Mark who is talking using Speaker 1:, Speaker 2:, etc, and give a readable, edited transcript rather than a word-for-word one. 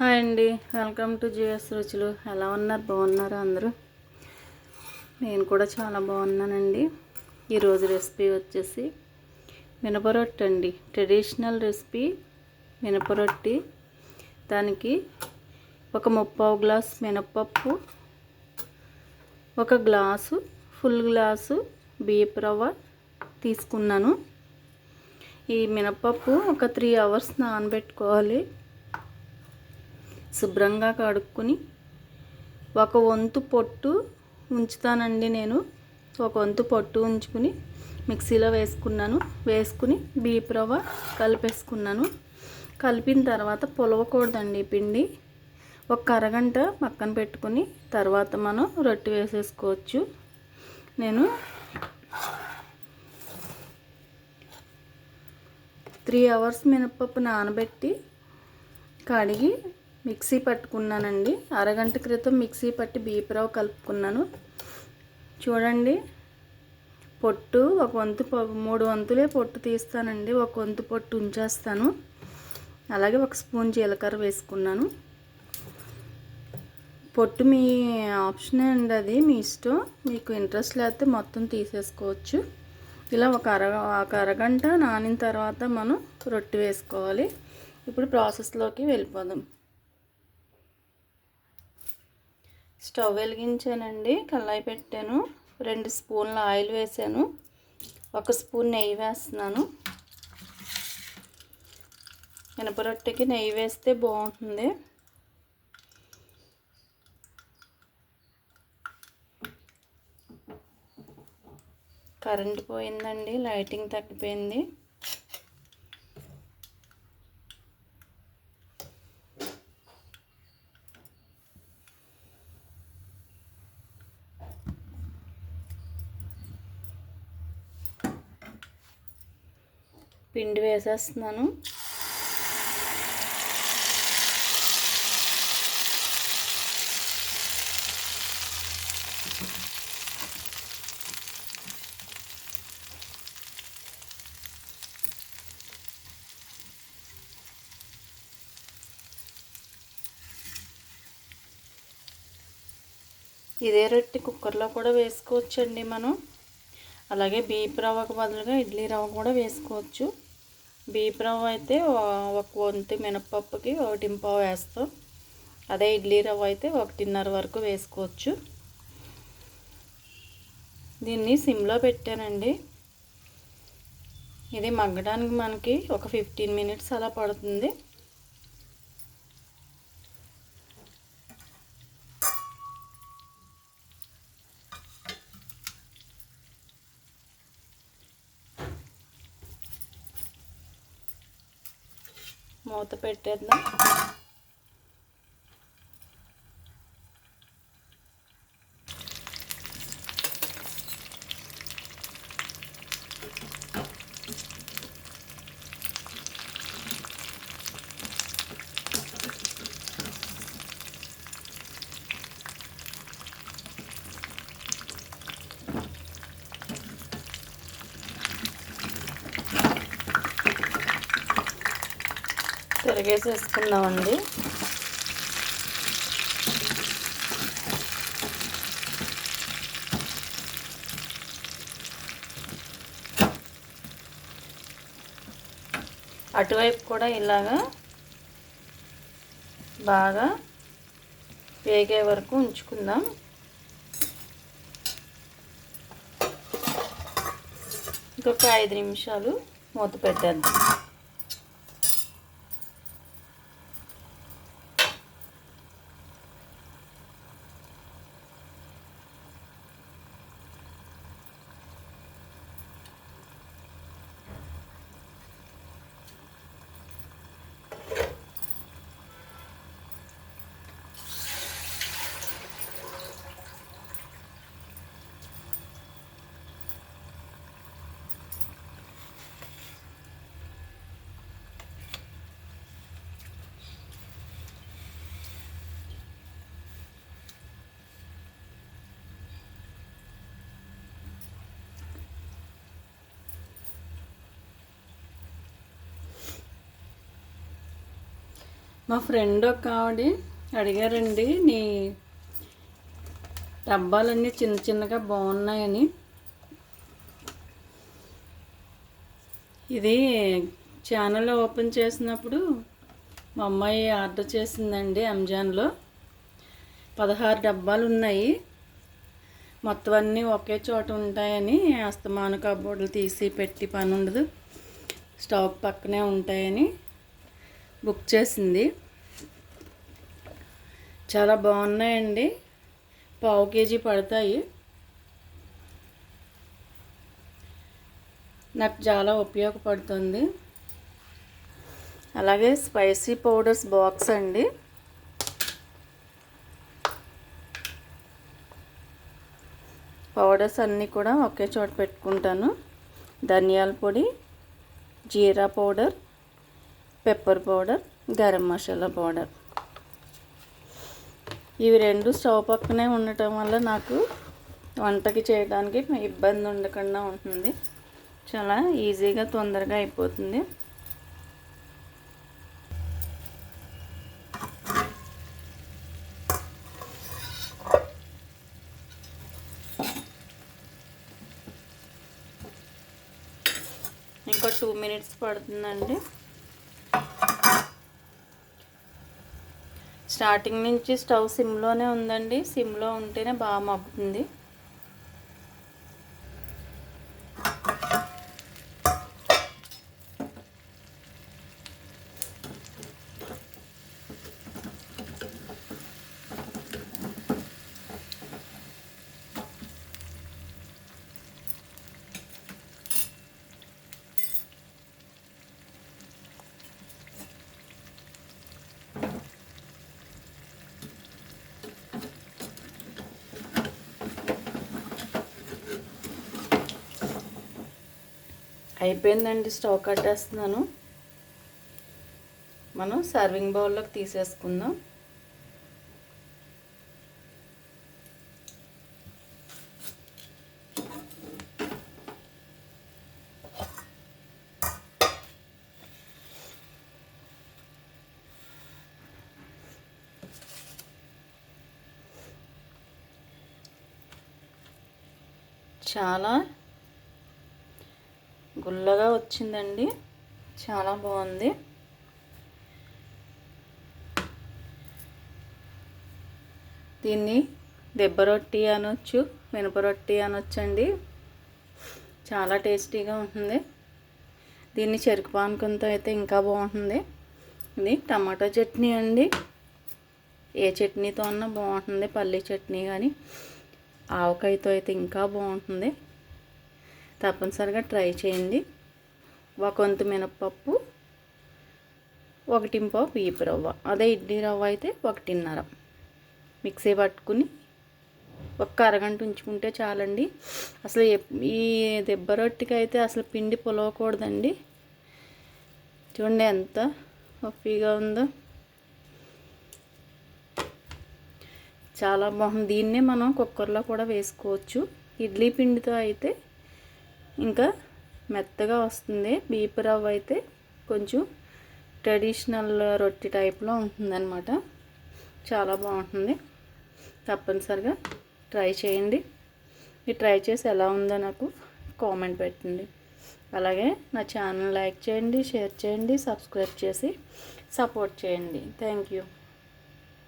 Speaker 1: Hi అండి, welcome to GS రుచులు. ఎలా ఉన్నారు? బాగున్నారా అందరూ? నేను కూడా చాలా బాగున్నానండి. ఈరోజు రెసిపీ వచ్చేసి మినపరొట్టి అండి. ట్రెడిషనల్ రెసిపీ మినపరొట్టి. దానికి ఒక 3/4 గ్లాస్ మినపప్పు, ఒక గ్లాసు ఫుల్ గ్లాసు బియ్యపు రవ్వ తీసుకున్నాను. ఈ మినపప్పు ఒక 3 అవర్స్ నానబెట్టుకోవాలి. శుభ్రంగా కడుక్కొని ఒక వంతు పొట్టు ఉంచుతానండి. నేను ఒక వంతు పొట్టు ఉంచుకుని మిక్సీలో వేసుకుని బియ్యపు రవ్వ కలిపేసుకున్నాను. కలిపిన తర్వాత పులవకూడదండి పిండి. ఒక అరగంట పక్కన పెట్టుకుని తర్వాత మనం రొట్టె వేసేసుకోవచ్చు. నేను 3 అవర్స్ మినపప్పు నానబెట్టి కడిగి మిక్సీ పట్టుకున్నానండి. అరగంట క్రితం మిక్సీ పట్టి బియ్యపు రవ్వ కలుపుకున్నాను. చూడండి, పొట్టు ఒక వంతు 3 వంతులే పొట్టు తీస్తానండి. ఒక వంతు పొట్టు ఉంచేస్తాను. అలాగే ఒక స్పూన్ జీలకర్ర వేసుకున్నాను. పొట్టు మీ ఆప్షనే అండి, అది మీ ఇష్టం. మీకు ఇంట్రెస్ట్ లేకపోతే మొత్తం తీసేసుకోవచ్చు. ఇలా ఒక అరగంట నానిన తర్వాత మనం రొట్టె వేసుకోవాలి. ఇప్పుడు ప్రాసెస్లోకి వెళ్ళిపోదాం. స్టవ్ వెలిగించానండి, కళాయి పెట్టాను. 2 స్పూన్ల ఆయిల్ వేసాను. 1 స్పూన్ నెయ్యి వేస్తున్నాను. మినపరొట్టెకి నెయ్యి వేస్తే బాగుంటుంది. కరెంట్ పోయిందండి, లైటింగ్ తగ్గిపోయింది. పిండి వేసేస్తున్నాను. ఇదే రొట్టె కుక్కర్లో కూడా వేసుకోవచ్చండి మనం. అలాగే బియ్యపు రవ్వకు బదులుగా ఇడ్లీ రవ్వ కూడా వేసుకోవచ్చు. బియ్యపు రవ్వ అయితే 1 వంతు మినపప్పుకి 1.25 వేస్తాం. అదే ఇడ్లీ రవ్వ అయితే 1.5 వరకు వేసుకోవచ్చు. దీన్ని సిమ్లో పెట్టానండి. ఇది మగ్గడానికి మనకి ఒక 15 మినిట్స్ అలా పడుతుంది. మూత పెట్టేద్దాం. తిరగేసేసుకుందామండి. అటువైపు కూడా ఇలాగా బాగా వేగే వరకు ఉంచుకుందాం. ఇంకొక 5 నిమిషాలు మూత పెట్టేద్దాం. మా ఫ్రెండ్ ఒక ఆవిడ అడిగారండి, నీ డబ్బాలన్నీ చిన్న చిన్నగా బాగున్నాయని. ఇది ఛానల్ ఓపెన్ చేసినప్పుడు మా అమ్మాయి ఆర్డర్ చేసిందండి అమెజాన్లో. 16 డబ్బాలు ఉన్నాయి. మొత్తం అన్నీ ఒకే చోట ఉంటాయని, అస్తమాను కబోర్డులు తీసి పెట్టి పని ఉండదు, స్టవ్ పక్కనే ఉంటాయని బుక్ చేసింది. చాలా బాగున్నాయండి. 1/2 కేజీ పడతాయి. నాకు చాలా ఉపయోగపడుతుంది. అలాగే స్పైసీ పౌడర్స్ బాక్స్ అండి. పౌడర్స్ అన్నీ కూడా ఒకే చోట పెట్టుకుంటాను. ధనియాల పొడి, జీరా powder, pepper powder, garam masala powder. ఇవి రెండు స్టవ్ పక్కనే ఉండటం వల్ల నాకు వంటకి చేయడానికి ఇబ్బంది ఉండకుండా ఉంటుంది. చాలా ఈజీగా తొందరగా అయిపోతుంది. ఇంకా 2 మినిట్స్ పడుతుందండి. స్టార్టింగ్ నుంచి స్టవ్ సిమ్లోనే ఉందండి. సిమ్లో ఉంటేనే బాగా మగ్గుతుంది. అయిపోయిందండి. స్టవ్ కట్టేస్తున్నాను. మనం సర్వింగ్ బౌల్లోకి తీసేసుకుందాం. చాలా గుల్లగా వచ్చిందండి. చాలా బాగుంది. దీన్ని దెబ్బ రొట్టి అనొచ్చు, మినప రొట్టి అనొచ్చండి. చాలా టేస్టీగా ఉంటుంది. దీన్ని చెరుకు పానకంతో అయితే ఇంకా బాగుంటుంది. ఇది టమాటో చట్నీ అండి. ఏ చట్నీతో అన్నా బాగుంటుంది. పల్లీ చట్నీ కానీ ఆవకాయతో అయితే ఇంకా బాగుంటుంది. తప్పనిసరిగా ట్రై చేయండి. 1 వంతు మినపప్పు, 1 బియ్యపు రవ్వ, అదే ఇడ్లీ రవ్వ అయితే 1.5 మిక్సీ పట్టుకుని ఒక్క అరగంట ఉంచుకుంటే చాలండి. అసలు ఈ దెబ్బ రొట్టికి అయితే అసలు పిండి పొలవకూడదండి. చూడండి ఎంత పఫీగా ఉందో. చాలా బాగుంది. దీన్నే మనం కుక్కర్లో కూడా వేసుకోవచ్చు. ఇడ్లీ పిండితో అయితే ఇంకా మెత్తగా వస్తుంది. బియ్యపు రవ్వ అయితే కొంచెం ట్రెడిషనల్ రొట్టి టైప్లో ఉంటుందన్నమాట. చాలా బాగుంటుంది. తప్పనిసరిగా ట్రై చేయండి. మీరు ట్రై చేసి ఎలా ఉందో నాకు కామెంట్ పెట్టండి. అలాగే నా ఛానల్ లైక్ చేయండి, షేర్ చేయండి, సబ్స్క్రైబ్ చేసి సపోర్ట్ చేయండి. Thank you.